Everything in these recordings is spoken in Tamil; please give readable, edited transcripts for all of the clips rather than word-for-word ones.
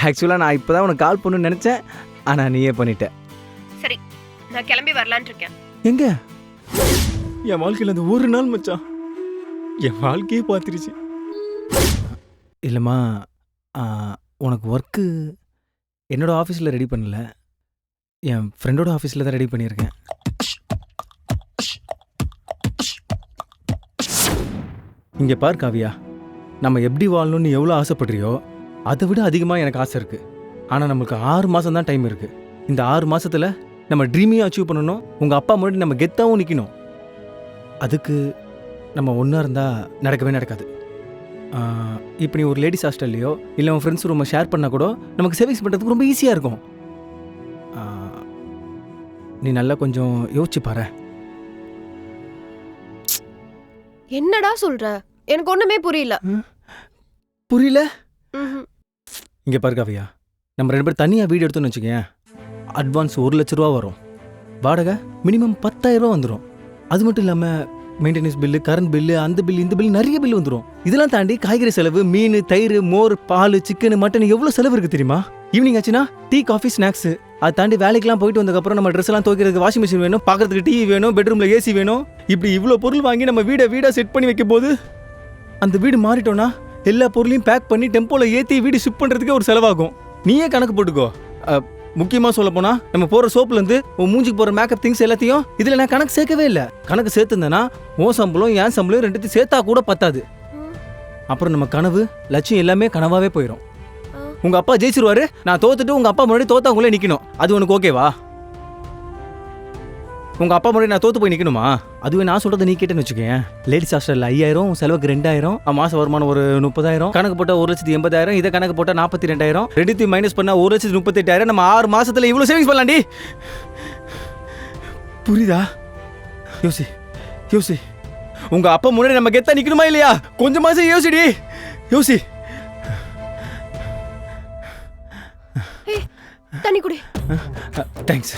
ஆக்சுவலாக நான் இப்போ தான் உனக்கு கால் பண்ணணும்னு நினச்சேன், ஆனால் நீயே பண்ணிட்ட. சரி, நான் கிளம்பி வரலான்னு இருக்கேன். எங்க? என் வாழ்க்கையில் அந்த ஒரு நாள் மச்சான் என் வாழ்க்கையே பார்த்துருச்சு. இல்லைம்மா, உனக்கு ஒர்க்கு என்னோட ஆஃபீஸில் ரெடி பண்ணல, என் ஃப்ரெண்டோட ஆஃபீஸில் தான் ரெடி பண்ணியிருக்கேன். இங்கே பார் காவியா, நம்ம எப்படி வாழணும்னு எவ்வளோ ஆசைப்படுறியோ அதை விட அதிகமாக எனக்கு ஆசை இருக்குது. ஆனால் நம்மளுக்கு 6 மாதம் தான் டைம் இருக்குது. இந்த 6 மாதத்தில் நம்ம ட்ரீமையும் அச்சீவ் பண்ணணும், உங்கள் அப்பா முன்னாடி நம்ம கெத்தாகவும் நிற்கணும். அதுக்கு நம்ம ஒன்றா இருந்தால் நடக்கவே நடக்காது. இப்போ நீ ஒரு லேடிஸ் ஹாஸ்டல்லையோ இல்லை உன் ஃப்ரெண்ட்ஸ் ரூமை ஷேர் பண்ணால் கூட நமக்கு சேவிங்ஸ் பண்ணுறதுக்கு ரொம்ப ஈஸியாக இருக்கும். நீ நல்லா கொஞ்சம் யோசிச்சு பாரு. என்னடா சொல்ற? எனக்கு ஒண்ணுமே புரியல. புரியல? இங்கே பாரு காவியா, நம்ம 2 பேர் தனியாக வீடு எடுத்தோன்னு வச்சுக்கேன், அட்வான்ஸ் 1 லட்ச ரூபா வரும், வாடகை மினிமம் 10,000 ரூபா வந்துடும். அது மட்டும் இல்லாமல் மெயின்டெனன்ஸ் பில்லு, கரண்ட் பில்லு, அந்த பில்லு, இந்த பில்லு, நிறைய பில்லு வந்துடும். இதெல்லாம் தாண்டி காய்கறி செலவு, மீன், தயிர், மோர், பால், சிக்கன், மட்டன், எவ்வளோ செலவு இருக்குது தெரியுமா? ஈவினிங் ஆச்சுன்னா டீ, காஃபி, ஸ்நாக்ஸு. அதை தாண்டி வேலைக்கெல்லாம் போயிட்டு வந்ததுக்கப்புறம் நம்ம ட்ரெஸ் எல்லாம் துவைக்கிறதுக்கு வாஷிங் மிஷின் வேணும், பார்க்கறதுக்கு டிவி வேணும், பெட்ரூமில் ஏசி வேணும். இப்படி இவ்வளோ பொருள் வாங்கி நம்ம வீடாக செட் பண்ணி வைக்கும் போது அந்த வீடு மாறிட்டோன்னா எல்லா பொருளையும் பேக் பண்ணி டெம்போவில் ஏற்றி வீடு ஷிஃப்ட் பண்ணுறதுக்கே ஒரு செலவாகும். நீயே கணக்கு போட்டுக்கோ. முக்கியமாக சொல்ல போனால் நம்ம போகிற சோப்புலேருந்து உன் மூஞ்சிக்கு போகிற மேக்கப் திங்ஸ் எல்லாத்தையும் இதில் நான் கணக்கு சேர்க்கவே இல்லை. கணக்கு சேர்த்துருந்தேன்னா உன் சம்பளம் என் சம்பளம் 2த்தையும் சேர்த்தா கூட பத்தாது. அப்புறம் நம்ம கனவு, லட்சியம் எல்லாமே கனவாகவே போயிடும். உங்கள் அப்பா ஜெயிச்சிருவாரு, நான் தோத்துட்டு உங்கள் அப்பா முன்னாடி தோத்தாங்களே நிற்கணும். அது உனக்கு ஓகேவா? உங்கள் அப்பா முன்னாடி நான் தோத்து போய் நிற்கணுமா? அதுவே நான் சொல்கிறத நீ கேட்டேன்னு வச்சுக்கேன். லேடிஸ் ஹாஸ்டலில் 5,000, செலவுக்கு 2,000, மாத வருமானம் ஒரு 30,000, கணக்கு போட்டால் 1,80,000, இதை கணக்கு போட்டால் 42,000, 2 மைனஸ் பண்ணால் 1,38,000. நம்ம 6 மாதத்தில் இவ்வளோ சேவிங்ஸ் பண்ணலாண்டி. புரியுதா? யோசி யோசி. உங்கள் அப்பா முன்னாடி நம்ம கெத்தா நிற்கணுமா இல்லையா? கொஞ்சமாச்சும் யோசிடி, யோசி. தண்ணி குடி. தேங்க்ஸ்.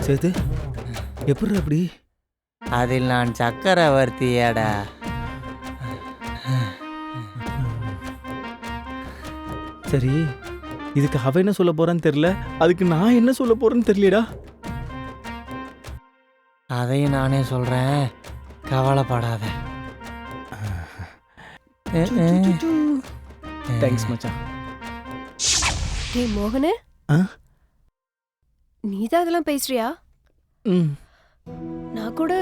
சேது, எப்படி அப்படி? அதில் நான் சக்கரவர்த்தியடா. சரி, இதுக்கு அவ என்ன சொல்ல போறான்னு தெரியல, அதுக்கு நான் என்ன சொல்ல போறேன்னு தெரியலடா. அதையும் நானே சொல்றேன், கவலைப்படாத. தேங்க்ஸ் மச்சான். டேய் மோகனே, நீதான் அதெல்லாம் பேசுறியா? நான் கூட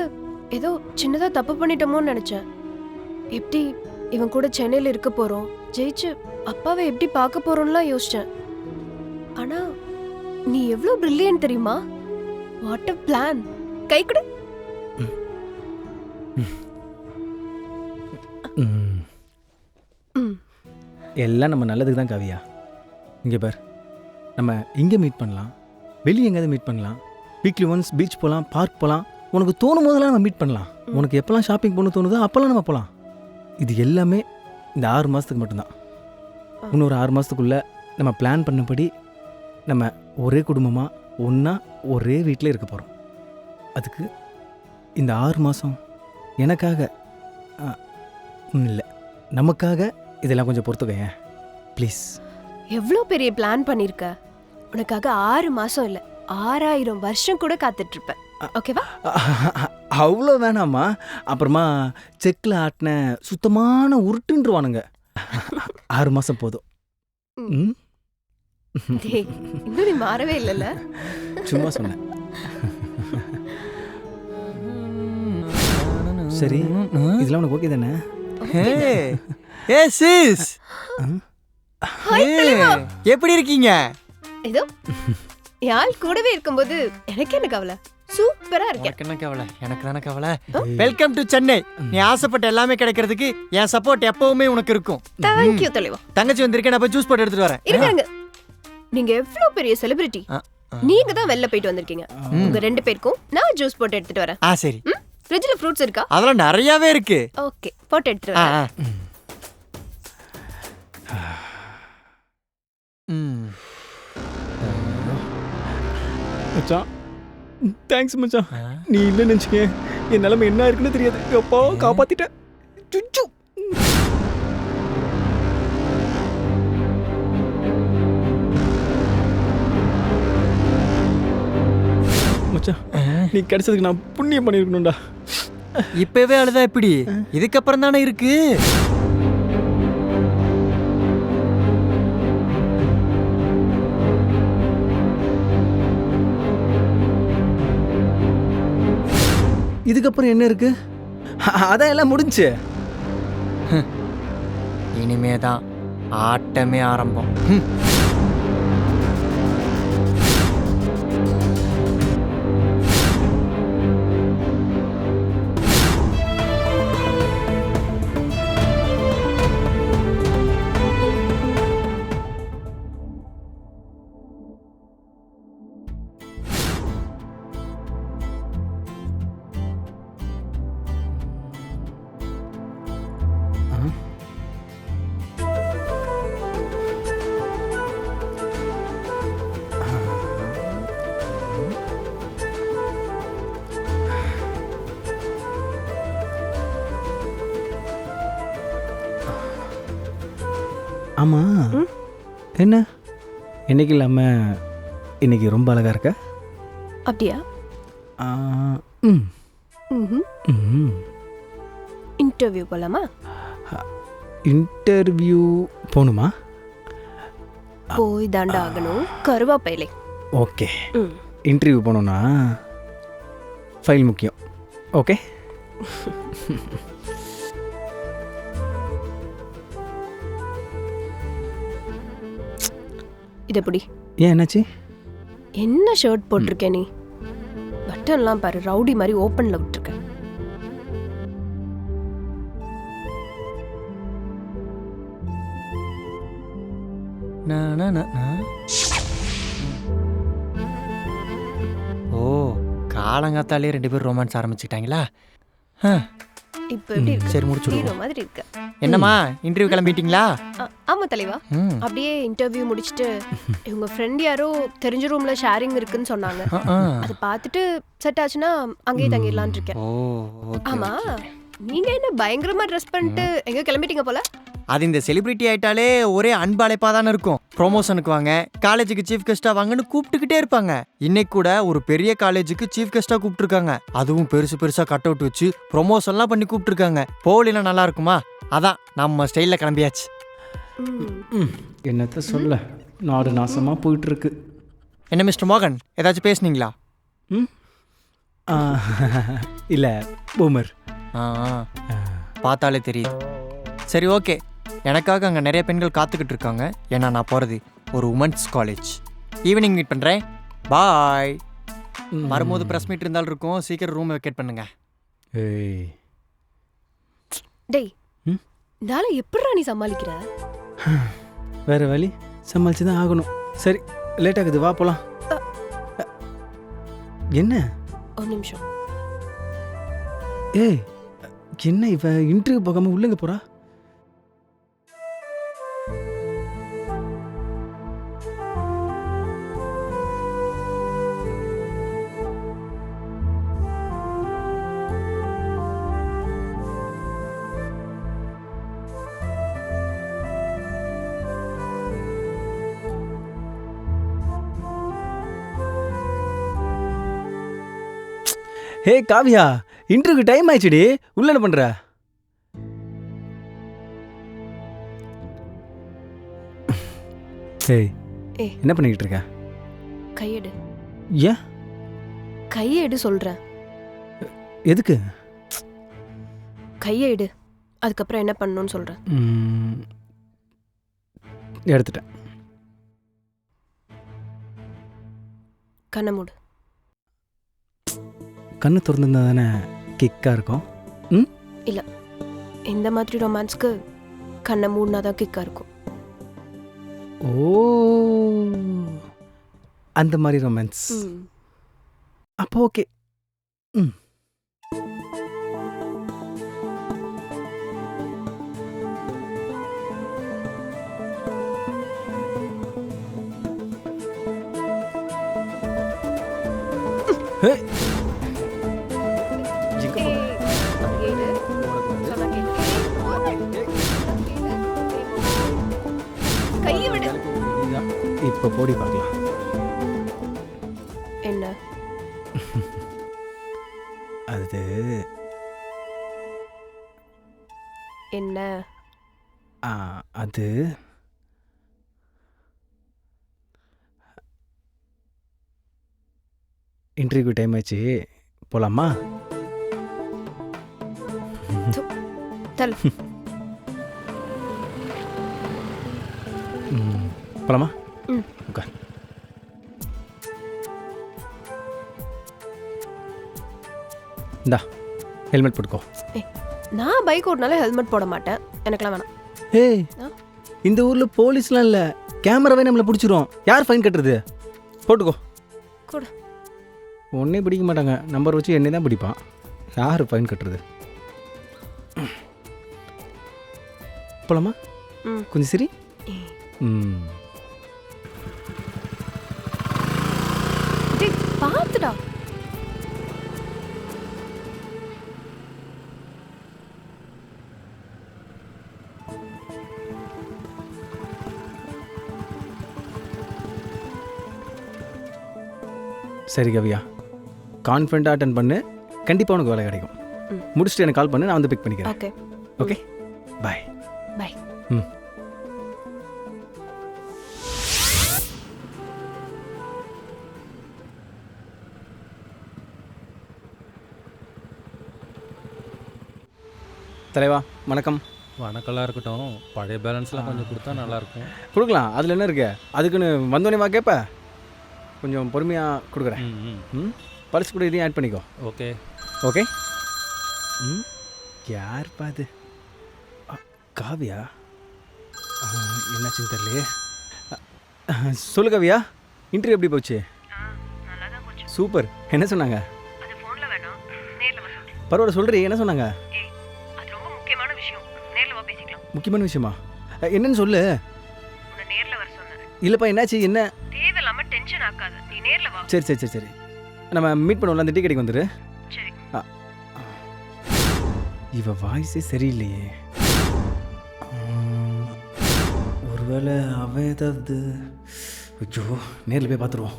ஏதோ சின்னதா தப்பு பண்ணிட்டோமோன்னு நினைச்சேன். எப்படி இவன் கூட சென்னையில இருக்க போறோம், ஜெயிச்சு அப்பாவை எப்படி பார்க்க போறோம்லாம் யோசிச்சேன். ஆனா நீ எவ்வளவு பிரில்லியன்ட் தெரியுமா? What a plan. கை கொடு. எல்லாம் நம்ம நல்லதுக்கு தான் காவியா. இங்கே பார், நம்ம இங்கே மீட் பண்ணலாம், வெளியே எங்கேயாவது மீட் பண்ணலாம், வீக்லி ஒன்ஸ் பீச் போகலாம், பார்க் போகலாம். உனக்கு தோணும் போதெல்லாம் நம்ம மீட் பண்ணலாம். உனக்கு எப்போல்லாம் ஷாப்பிங் பண்ண தோணுதோ அப்போல்லாம் நம்ம போகலாம். இது எல்லாமே இந்த 6 மாதத்துக்கு மட்டும்தான். இன்னொரு 6 மாதத்துக்குள்ளே நம்ம பிளான் பண்ணபடி நம்ம ஒரே குடும்பமாக ஒன்றா ஒரே வீட்டில் இருக்க போகிறோம். அதுக்கு இந்த 6 மாதம் எனக்காக இல்லை, நமக்காக இதெல்லாம் கொஞ்சம் பொறுத்துக்கேன் ப்ளீஸ். எவ்வளோ பெரிய பிளான் பண்ணிருக்க. உனக்காக 6 மாசம் இல்ல 6,000 வருஷம் கூட காத்துட்டு இருப்பேன். ஓகேவா? அவ்வளோ வேணாமா, அப்புறமா செக்கில் ஆட்டின சுத்தமான உருட்டுன்றுவானுங்க. 6 மாதம் போதும். இன்னும் நீ மாறவே இல்லைல்ல? சும்மா சொன்னேன். சரி, இதெல்லாம் உனக்கு ஓகே தானே? ஏ சிஸ், எப்படி இருக்கீங்க? ஏதோ யாழ் கூடவே இருக்கும்போது எனக்கு என்ன கவலை, சூப்பரா இருக்கேன். என்ன கவலை? எனக்கு தானே கவலை. Welcome to Chennai. நீ ஆசைப்பட்ட எல்லாமே கிடைக்கிறதுக்கு என் சப்போர்ட் எப்பவுமே உனக்கு இருக்கும். தேங்க்யூ தலைவா. தங்கச்சி வந்திருக்கேன், நான் போய் ஜூஸ் போட்டு எடுத்துட்டு வரேன். இருங்க, நீங்க எவ்வளவு பெரிய செலிபிரிட்டி, நீங்க தான் வெளில போயிட்டு வந்திருக்கீங்க. உங்க 2 பேருக்கும் நான் ஜூஸ் போட்டு எடுத்துட்டு வரேன். சரி. ஃப்ரிட்ஜ்ல ஃப்ரூட்ஸ் இருக்கா? அதெல்லாம் நிறையவே இருக்கு. ஓகே, போட்டு எடுத்துட்டு வரேன். மச்சான், தேங்க்ஸ் மச்சான். நீ இல்லைன்னு நினச்சிக்க என் நிலைமை என்ன இருக்குன்னு தெரியாது. எப்போ காப்பாத்திட்டேன். சுச்சு. மச்சான் நீ கிடைச்சதுக்கு நான் புண்ணியம் பண்ணியிருக்கணும்டா. இப்பவே அழுதா எப்படி? இதுக்கப்புறம் தானே இருக்கு. இதுக்கப்புறம் என்ன இருக்கு? அதான் எல்லாம் முடிஞ்சு. இனிமே தான் ஆட்டமே ஆரம்பம். ஆமா என்ன இன்னைக்கு இல்லாம இன்னைக்கு ரொம்ப அழகா இருக்க. அப்படியா? ஆ, ம், ம். ம். இன்டர்வியூ போலாமா? இன்டர்வியூ போகணுமா? போய் தாண்டா ஆகணும். கருவாப்பையிலே. ஓகே. ம். இன்டர்வியூ போகணுன்னா ஃபைல் முக்கியம். ஓகே. இது எப்படி? ஏன் என்னாச்சு? என்ன ஷர்ட் போட்டிருக்க நீ? பட்டன்லாம் பாரு, ரவுடி மாதிரி ஓப்பன்ல விட்டுருக்க. ஓ, காலங்காத்தாலே 2 பேரும் ரொமான்ஸ் ஆரம்பிச்சுட்டாங்களா? இப்போ எப்படி இருக்கு? சரி முடிச்சுடுவோம். ஹீரோ மாதிரி இருக்கு. என்னம்மா இன்டர்வியூ கிளம்பிட்டீங்களா? ஆமா தலைவா. ம். அப்படியே இன்டர்வியூ முடிச்சிட்டு இவங்க ஃப்ரெண்ட் யாரோ தெரிஞ்ச ரூம்ல ஷேரிங் இருக்குன்னு சொன்னாங்க. அதை பார்த்துட்டு செட் ஆச்சுன்னா அங்கேயே தங்கிடலான்னு இருக்கேன். ஓ, ஓகே. ஆமா, நீங்க என்ன பயங்கரமா ட்ரெஸ் பண்ணிட்டு எங்க கிளம்பிட்டீங்க போல? அது இந்த செலிபிரிட்டி ஆயிட்டாலே ஒரே அன்பழைப்பா தானே இருக்கும். ப்ரொமோஷனுக்கு வாங்க, காலேஜுக்கு சீஃப் கெஸ்டா வாங்கன்னு கூப்பிட்டுக்கிட்டே இருப்பாங்க. இன்னைக்கு கூட ஒரு பெரிய காலேஜுக்கு சீஃப் கெஸ்டா கூப்பிட்டுருக்காங்க. அதுவும் பெருசு பெருசா கட் அவுட் வச்சு ப்ரொமோஷன்லாம் பண்ணி கூப்பிட்டுருக்காங்க. போலினா நல்லா இருக்குமா? அதான் நம்ம ஸ்டைலில் கிளம்பியாச்சு. என்னத்த சொல்ல, நாடு நாசமாக போயிட்டு இருக்கு. என்ன மிஸ்டர் மோகன், ஏதாச்சும் பேசுனீங்களா? ம், இல்லை பூமர். பார்த்தாலே தெரியுது. சரி ஓகே, எனக்காக அங்கே நிறைய பெண்கள் காத்துக்கிட்டு இருக்காங்க. ஏன்னா நான் போகிறது ஒரு உமன்ஸ் காலேஜ். ஈவினிங் மீட் பண்ணுறேன். பாய். வரும்போது ப்ரெஸ் மீட் இருந்தாலும் இருக்கும். சீக்கிரம் ரூம் வெக்கேட் பண்ணுங்க. ஏய், டேய், நாளை எப்படிடா நீ சமாளிக்கிற? வேற வழி, சமாளிச்சு தான் ஆகணும். சரி லேட் ஆகுது, வா போலாம். என்ன? ஒரு நிமிஷம். ஏய், என்ன இவ இன்டர்வியூ போகாம உள்ளங்க போறா? ஹே காவியா, இன்டர்வியூ டைம் ஆயிடுச்சுடி, உள்ள என்ன பண்ற? ஏய், ஏய். என்ன பண்ணிக்கிட்டு இருக்க? கையெடு. ஏன்? கையெடு சொல்றேன். எதுக்கு? கையெடு, அதுக்கப்புறம் என்ன பண்ணணும்னு சொல்றேன். எடுத்துட்டேன். கண்ணை மூடு. கண்ணு திறந்துருந்தா தானே கிக்கா இருக்கும். ம், இல்ல, இந்த மாதிரி ரொமான்ஸ்க்கு கண்ணை மூடினாதான் கிக்கா இருக்கும். ஓ, அந்த மாதிரி ரொமான்ஸ். அப்போ ஓகே. ம், ஏய். எங்க போற? கையை விடு. நீதான். இப்ப போடி பார்க்கலாம். என்ன அது என்ன ஆ, அது இன்டர்வியூ டைம் ஆச்சு, போலாமா? தல் போலாமா? ம். உட்கார். இந்தா ஹெல்மெட் போட்டுக்கோ. நான் பைக் ஓட்டினாலே ஹெல்மெட் போட மாட்டேன், எனக்கெல்லாம் வேணாம். ஏய், ஆ? இந்த ஊர்ல போலீஸ்லாம் இல்ல, கேமராவே நம்மளை பிடிச்சிரும். யார் ஃபைன் கட்டுறது? போட்டுக்கோ. கொடு. ஒன்னே பிடிக்க மாட்டாங்க, நம்பர் வச்சு என்னை தான் பிடிப்பான். யார் ஃபைன் கட்டுறது? போலாமா? ம். கொஞ்சம் சரி. ம். டேய், பாத்துடா. சரி கவியா, கான்ஃபிடண்ட்டாக அட்டன் பண்ணு, கண்டிப்பாக உனக்கு வேலை கிடைக்கும். ம். முடிச்சுட்டு எனக்கு கால் பண்ணு, நான் வந்து பிக் பண்ணிக்கிறேன். Okay okay, bye. பை. ம். தலைவா வணக்கம். வணக்கம்லாம் இருக்கட்டும், பழைய பேலன்ஸ்லாம் கொஞ்சம் கொடுத்தா நல்லாயிருக்கும். கொடுக்கலாம், அதில் என்ன இருக்கு? அதுக்குன்னு வந்தோடனே வா கேட்ப, கொஞ்சம் பொறுமையாக கொடுக்குறேன். ம் ம், பல்ஸ் கூட இதையும் ஆட் பண்ணிக்கோ. ஓகே. ஓகே. ம், யார் பாது? காவியா? என்னாச்சுன்னு தெரியலையே. சொல்லு காவியா, இன்டர்வியூ எப்படி போச்சு? சூப்பர். என்ன சொன்னாங்க? பரவாயில்ல, சொல்கிறீ, என்ன சொன்னாங்க? முக்கியமான விஷயமா? என்னன்னு சொல்லு. இல்லைப்பா, என்னாச்சு? என்ன? சரி சரி சரி சரி, நம்ம மீட் பண்ணுவோம்ல, அந்த டீ கடைக்கு வந்துடு. இவ வாய்ஸே சரியில்லையே. ஒருவேளை அவ ஏதாவது... ஐயோ, நேரில் போய் பார்த்துருவோம்.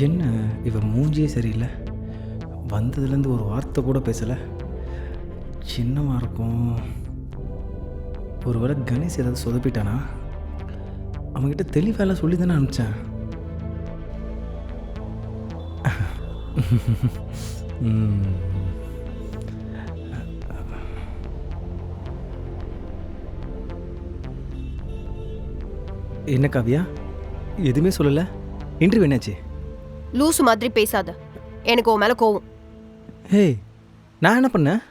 என்ன இவ மூஞ்சியே சரியில்லை, வந்ததுலேருந்து ஒரு வார்த்தை கூட பேசலை. சின்னமாக இருக்கும். ஒருவேளை கணேஷ் ஏதாவது சொதப்பிட்டானா? அவங்ககிட்ட தெளிவாக சொல்லி தானே அனுப்பிச்சேன். என்ன காவியா, எதுவுமே சொல்லலை? இன்டர்வியூ என்னாச்சு? லூசு மாதிரி பேசாத, எனக்கு உன் மேல கோவம். ஹே, நான் என்ன பண்ணேன்?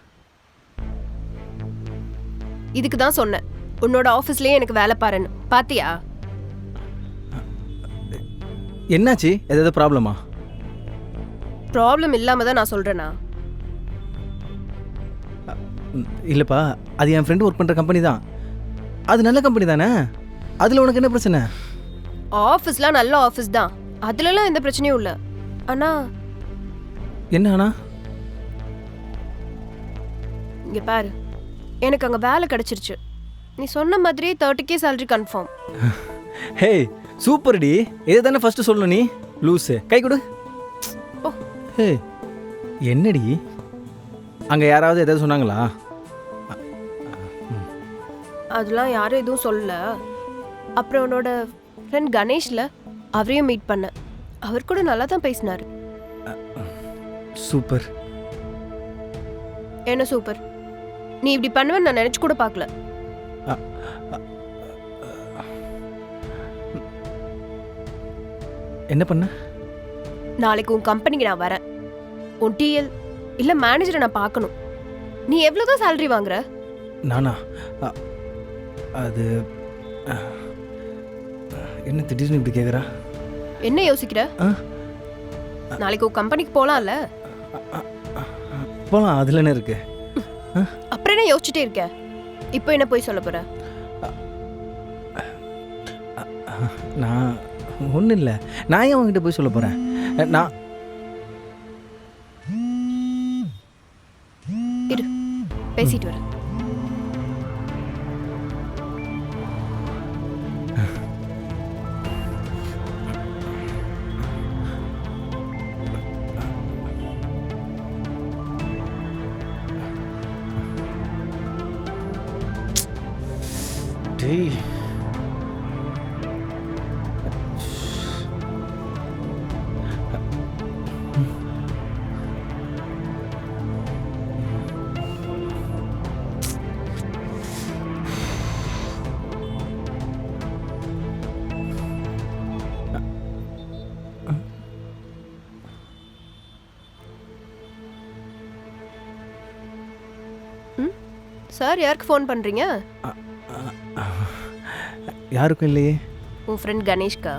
இதுக்கு தான் சொன்னேன், உன்னோட ஆஃபீஸ்லயே எனக்கு வேலை பாருன்னு. பாத்தியா? என்னாச்சு? ஏதாவது ப்ராப்ளமா? ப்ராப்ளம் இல்லாம தான் நான் சொல்றேனா? இல்லைப்பா, அது என் ஃப்ரெண்டு ஒர்க் பண்ணுற கம்பெனி தான். அது நல்ல கம்பெனி தானே, அதில் உனக்கு என்ன பிரச்சனை? ஆஃபீஸ்லாம் நல்ல ஆஃபீஸ் தான், அதுலலாம் எந்த பிரச்சனையும் இல்லை. ஆனா என்ன ஆனா? இங்க பாரு, எனக்கு அங்க வேலை கிடைச்சிருச்சு. நீ சொன்ன மாதிரியே 30K salary கன்ஃபார்ம். ஹே, சூப்பர் டி. இதை தானே ஃபர்ஸ்ட் சொல்லணும் நீ. லூஸு, கை கொடு. ஓ. ஹே, என்னடி அங்கே யாராவது எதாவது சொன்னாங்களா? அதெல்லாம் யாரும் எதுவும் சொல்லல. அப்புறம் உன்னோட ஃப்ரெண்ட் கணேஷ்ல, அவரையும் மீட் பண்ண. அவர் கூட நல்லா தான் பேசினாரு. சூப்பர். என்ன சூப்பர்? நீ இப்படி பண்ணுவேன்னு நான் நினைச்சு கூட பார்க்கல. என்ன பண்ண? நாளைக்கு உன் கம்பெனிக்கு நான் வரேன். உன் டிஎல் இல்ல மேனேஜரை நான் பார்க்கணும். நீ எவ்வளவுதான் salary வாங்குற? நானா? அது என்ன திடீர்னு இப்படி கேட்குறா? என்ன யோசிக்கிற? நாளைக்கு உன் கம்பெனிக்கு போலாம்ல? போகலாம், அதில் என்ன இருக்கு? அப்புறம் என்ன ஏன் யோசிச்சுட்டே இருக்க? இப்போ என்ன போய் சொல்ல போற? நான் ஒன்றும் இல்லை. நான் ஏன் உங்ககிட்ட போய் சொல்ல போகிறேன்? நான் இரு, பேசிட்டு வரேன். டேய் சார், யாருக்கு ஃபோன் பண்றீங்க? யாருக்கும் இல்லையே. உன் ஃப்ரெண்ட் கணேஷ்கா?